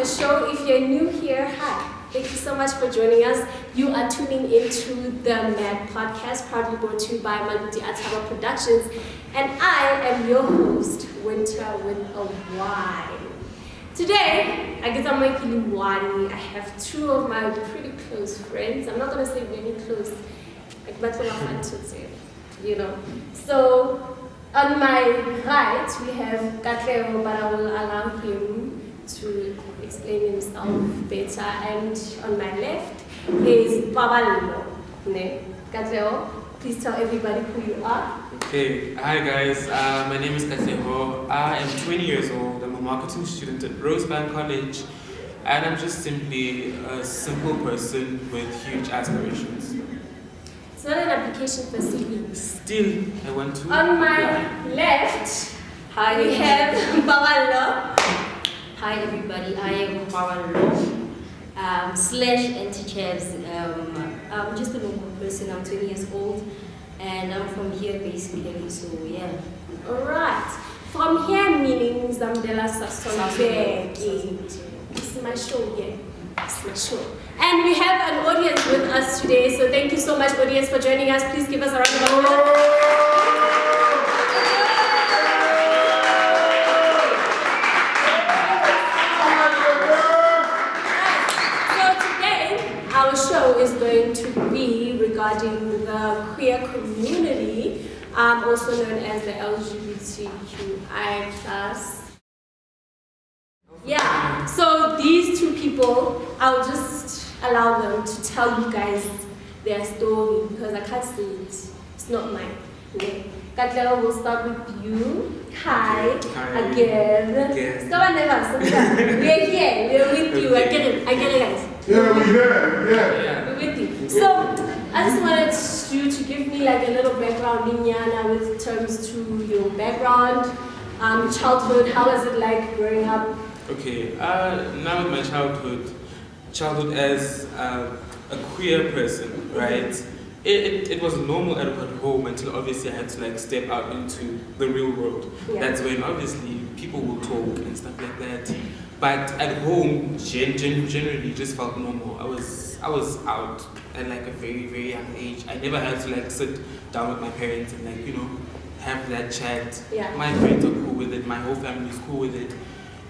the show. If you're new here, hi. Thank you so much for joining us. You are tuning into the MatPodcast, proudly brought to you by Maluti Ataba Productions. And I am your host, Winter with a Y. Today, I get on my Kiliwani. I have two of my pretty close friends. I'm not going to say very close, like, but fun to say, you know. So, on my right, we have Katleo, but I will allow him to explain himself better. And on my left is Babalilo. Katleo, please tell everybody who you are. Okay, hi guys, my name is Katleo. I am 20 years old. I'm a marketing student at Rosebank College, and I'm just simply a simple person with huge aspirations. It's not an application for CV. Still, I want to. On my left, we have Babalilo. Hi everybody, I am Pawalo, slash anti-chavs. I'm just a normal person, I'm 20 years old and I'm from here basically, so yeah. Alright, from here meaning Zamdela Sasonbe. This is my show, yeah. This is my show. And we have an audience with us today, so thank you so much audience for joining us. Please give us a round of applause. Our show is going to be regarding the queer community, also known as the LGBTQI+. Yeah, so these two people, I'll just allow them to tell you guys their story because I can't say it. It's not mine. Okay. Katleo, we'll start with you. Hi. Again. We're here. We're with you. I get it, guys. Yeah, we're here. Yeah. We're with you. So, I just wanted you to give me like a little background, Linyana, with terms to your background, childhood. How was it like growing up? Okay, now with my childhood as a queer person, right? It was normal at home until obviously I had to like step out into the real world. Yeah. That's when obviously people will talk and stuff like that. But at home, generally just felt normal. I was out at like a very, very young age. I never had to like sit down with my parents and like, you know, have that chat. Yeah. My friends are cool with it, my whole family is cool with it.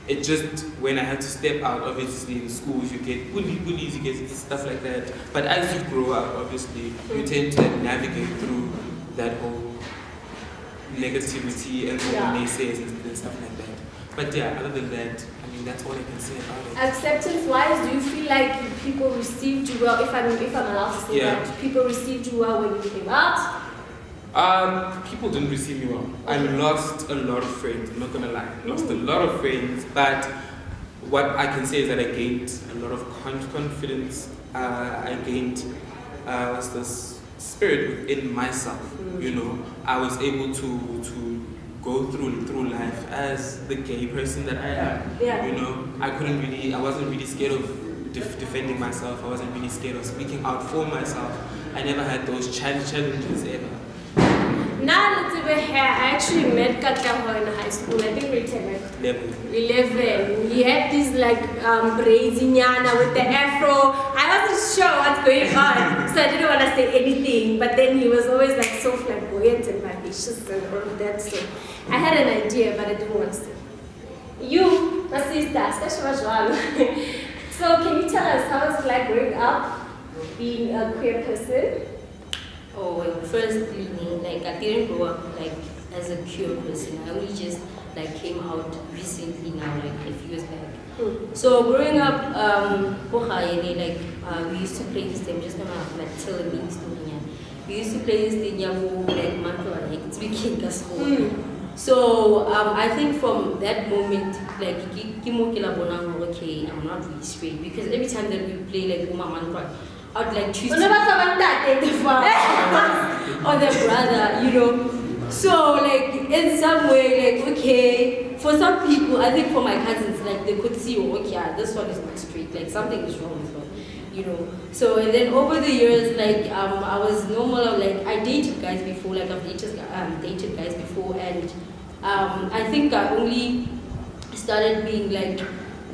It just, when I had to step out, obviously in schools you get bullies, you get stuff like that. But as you grow up, obviously, you tend to navigate through that whole negativity and all naysayers and stuff like that. But yeah, other than that, I mean, that's all I can say about it. Acceptance-wise, do you feel like people received you well, if I'm allowed to say that, people received you well when you came out? People didn't receive me well. I lost a lot of friends, I'm not gonna lie. Lost a lot of friends, but what I can say is that I gained a lot of confidence. I gained this spirit within myself, you know. I was able to go through life as the gay person that I am. Yeah. You know, I wasn't really scared of defending myself. I wasn't really scared of speaking out for myself. I never had those challenges ever. Now let's over here. I actually met Katleo in high school. I think we 11. He had this like braids inyana with the afro. I wasn't sure what's going on, so I didn't want to say anything. But then he was always like so flamboyant and vivacious and all of that. So I had an idea, but I didn't want to say. You, my sister, so can you tell us how it's like growing up, being a queer person? Oh, well, firstly, like I didn't grow up like as a queer person. I only just like came out recently now, like a few years back. So growing up, we used to play this thing. I'm just gonna like tell a mini story. We used to play this thing like it's weekend as well. So I think from that moment, like okay, I'm not really straight because every time that we play like I'd like choose the father or the brother, you know. So like in some way, like okay, for some people, I think for my cousins, like they could see, oh, okay, this one is not straight, like something is wrong with her, you know. So and then over the years, like I was normal, like I dated guys before, like I've dated guys before, and I think I only started being like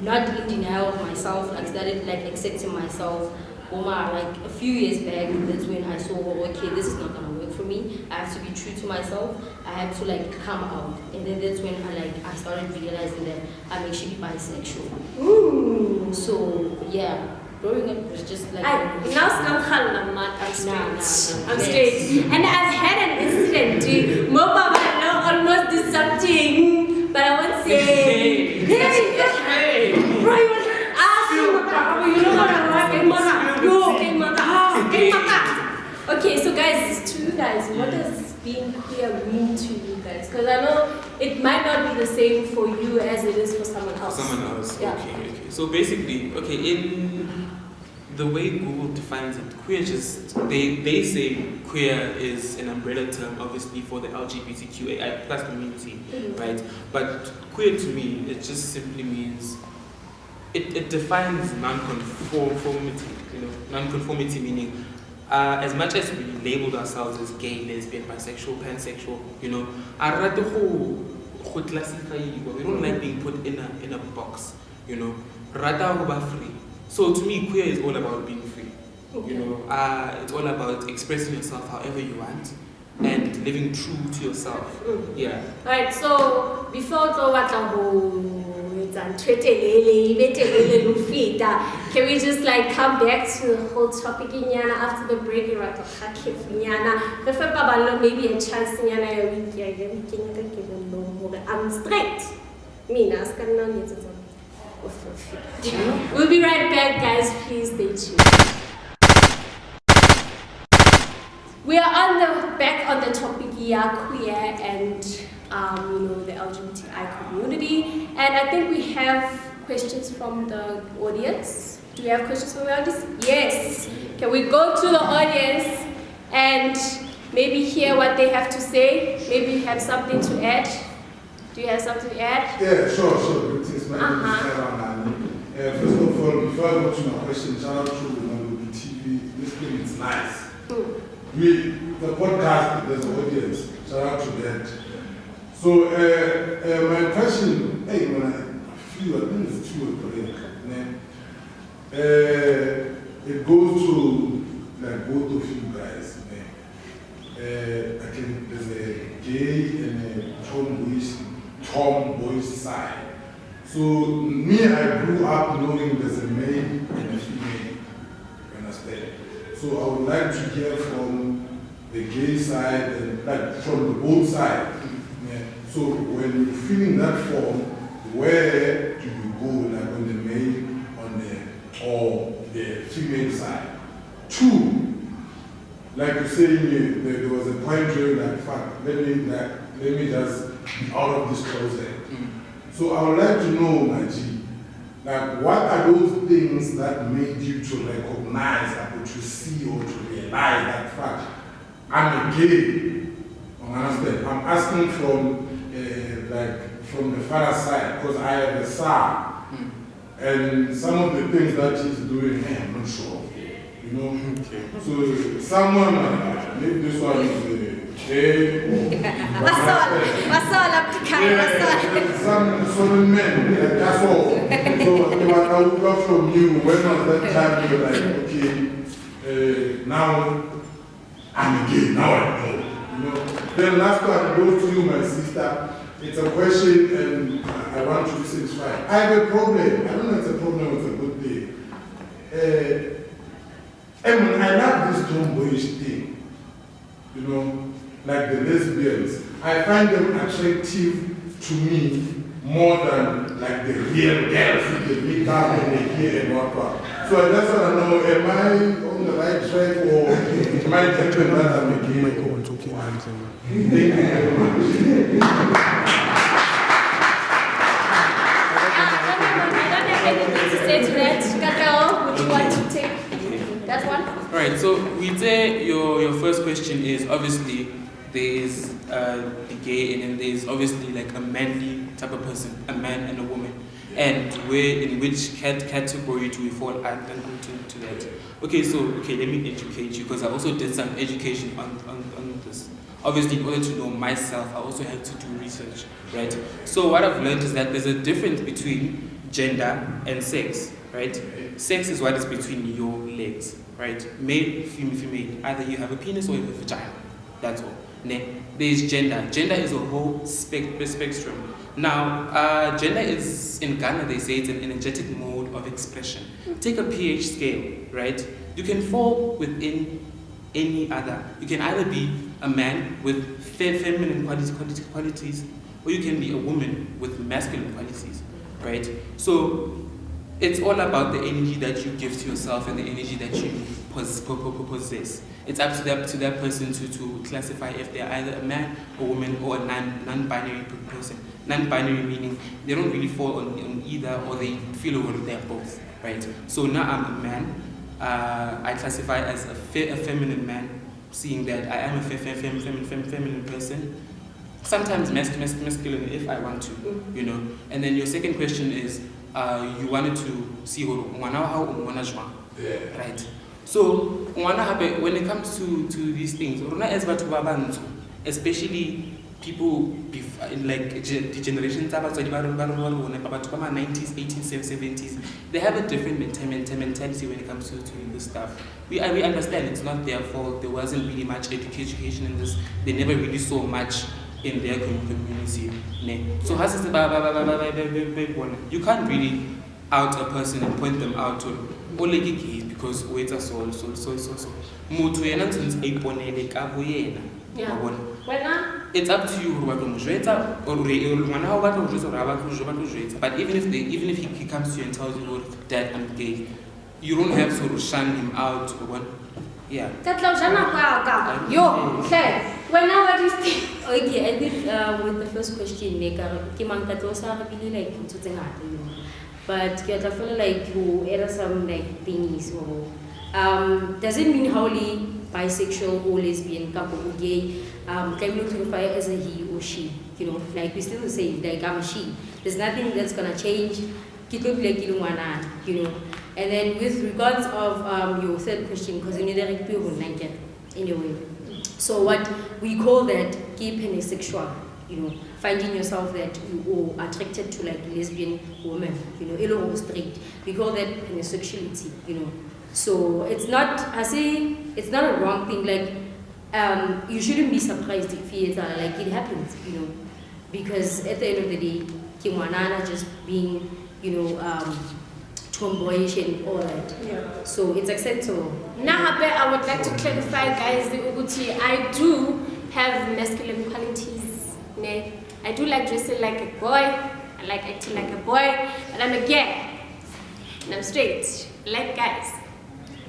not in denial of myself, like started like accepting myself. Like a few years back, that's when I saw, okay, this is not gonna work for me. I have to be true to myself. I have to like come out, and then that's when I started realizing that I'm actually bisexual. Ooh. So yeah, growing up was just like I'm I'm straight. And I've had an incident. Mobile almost did something, but I won't say. Hey, bro, you want to ask you know what I'm Okay, so guys, to you guys, what does being queer mean to you guys? Because I know it might not be the same for you as it is for someone else. Someone else, yeah. Okay. So basically, in the way Google defines it, queer they say queer is an umbrella term, obviously, for the LGBTQAI plus community, right? But queer to me, it just simply means it defines non-conformity. Non-conformity meaning as much as we labeled ourselves as gay, lesbian, bisexual, pansexual, I'd rather who classify you. We don't like being put in a box, rather we are free. So to me, queer is all about being free. Okay. It's all about expressing yourself however you want and living true to yourself. Yeah. Alright, so before can we just like come back to the whole topic after the break? Maybe a chance I'm straight. We'll be right back, guys. Please stay tuned. We are back on the topic queer and the LGBTI community, and I think we have questions from the audience. Do you have questions from the audience? Yes. Can we go to the audience and maybe hear what they have to say? Maybe you have something to add. Do you have something to add? Yeah, sure. First of all, before I go to my question, shout out to Malubi TV. This thing is nice. The podcast, there's an audience. Shout out to that. So, my question, I think it's 2 or 3. It goes to like both of you guys. I think there's a gay and a tomboyish side. So, me, I grew up knowing there's a male and a female. You understand? So, I would like to hear from the gay side and like from the both sides. So when you're feeling that form, where do you go, like on the male, or the female side? 2, like you say, there was a point where you're like, fuck, let me just be out of this closet. So I would like to know, Naji, like what are those things that made you to recognize, like, or to see or to realize that fact? I'm a gay. Understand? I'm asking from the father's side, because I have a son, and some of the things that he's doing, I'm not sure. Okay. So someone, maybe this one is gay. Some men, that's all. So I would love from you, when was that time you were like, okay, now I'm a gay, now I know. Then last one goes to you, my sister. It's a question, and I want you to say it's right. I have a problem. I don't know if it's a problem, it's a good thing. I love this tomboyish thing. Like the lesbians. I find them attractive to me more than like the real girls with the makeup and the hair and whatnot. So I just want to know, am I on the right track, or am I telling that I'm a gay? Thank you very much. I don't have anything to say to that. Kakao, would you want to take that one? Alright, so we say your first question is obviously there is the gay, and then there's obviously like a manly type of person, a man and a woman. And in which category do we fall into that? Okay, let me educate you, because I also did some education on this. Obviously, in order to know myself, I also had to do research, right? So what I've learned is that there's a difference between gender, and sex, right? Sex is what is between your legs, right? Male, female. Either you have a penis or you have a vagina. That's all. There's gender. Gender is a whole spectrum. Now, gender is, in Ghana, they say it's an energetic mode of expression. Take a pH scale, right? You can fall within any other. You can either be a man with feminine qualities, or you can be a woman with masculine qualities, right? So it's all about the energy that you give to yourself and the energy that you possess. It's up to that person to classify if they're either a man, a woman, or a non-binary person. Non-binary meaning they don't really fall on either, or they feel they're both, right? So now I'm a man. I classify as a feminine man, seeing that I am a feminine person. Sometimes masculine if I want to, you know. And then your second question is, you wanted to see how right? So when it comes to these things, especially people like the generations about 90s, 80s, 70s, they have a different mentality when it comes to this stuff. We understand it's not their fault. There wasn't really much education in this. They never really saw much in their community. So you can't really out a person and point them out to because wait a so. It's up to you what but even if he comes to you and tells you, Dad, I'm gay, you don't have to shun him out or what. Yeah. What do you think? Okay, I think with the first question, but I feel like you error some like things or doesn't mean wholly bisexual or lesbian, couple or gay, can look to the fire as a he or she, you know, like we still say like I'm a she. There's nothing that's gonna change. You know. And then with regards of your third question, because you need a anyway. So what we call that gay pansexual, you know, finding yourself that you are attracted to like lesbian women, you know, or straight. We call that pansexuality, you know. So it's not, I say, it's not a wrong thing. Like, you shouldn't be surprised if it's like it happens, you know, because at the end of the day, Kimwanana just being, you know, tomboyish and all that. Yeah. So it's acceptable. Now, I would like to clarify, guys, I do have masculine qualities. I do like dressing like a boy. I like acting like a boy. And I'm a gay. And I'm straight. I like guys.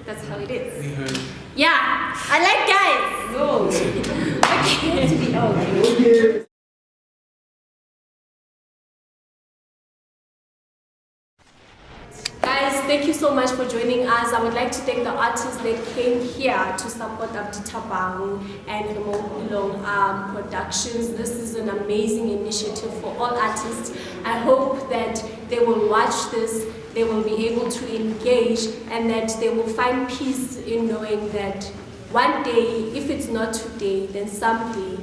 That's how it is. Yeah, I like guys. No. Okay. You have to be out. Guys, thank you so much for joining us. I would like to thank the artists that came here to support Abdi Tabang and Remote Productions. This is an amazing initiative for all artists. I hope that they will watch this, they will be able to engage, and that they will find peace in knowing that one day, if it's not today, then someday,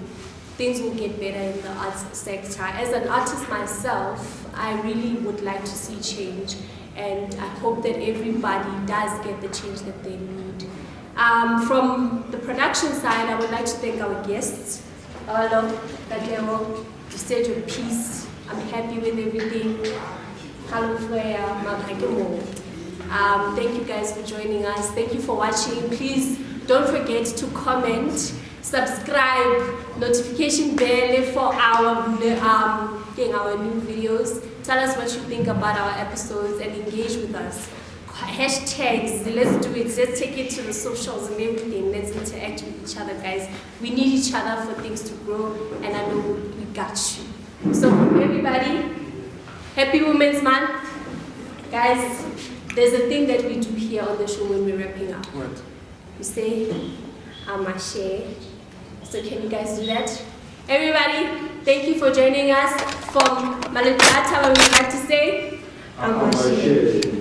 things will get better in the arts sector. As an artist myself, I really would like to see change. And I hope that everybody does get the change that they need. From the production side, I would like to thank our guests. Hello, Katero, you said your piece. I'm happy with everything. Hello, Freya, thank you guys for joining us. Thank you for watching. Please don't forget to comment, subscribe, notification bell for our new videos. Tell us what you think about our episodes and engage with us. Hashtags, let's do it. Let's take it to the socials and everything. Let's interact with each other, guys. We need each other for things to grow, and I know we got you. So, everybody, happy Women's Month. Guys, there's a thing that we do here on the show when we're wrapping up. What? We say, Amashe. So, can you guys do that? Everybody, thank you for joining us. From Malutata, we would like to say, Amashe.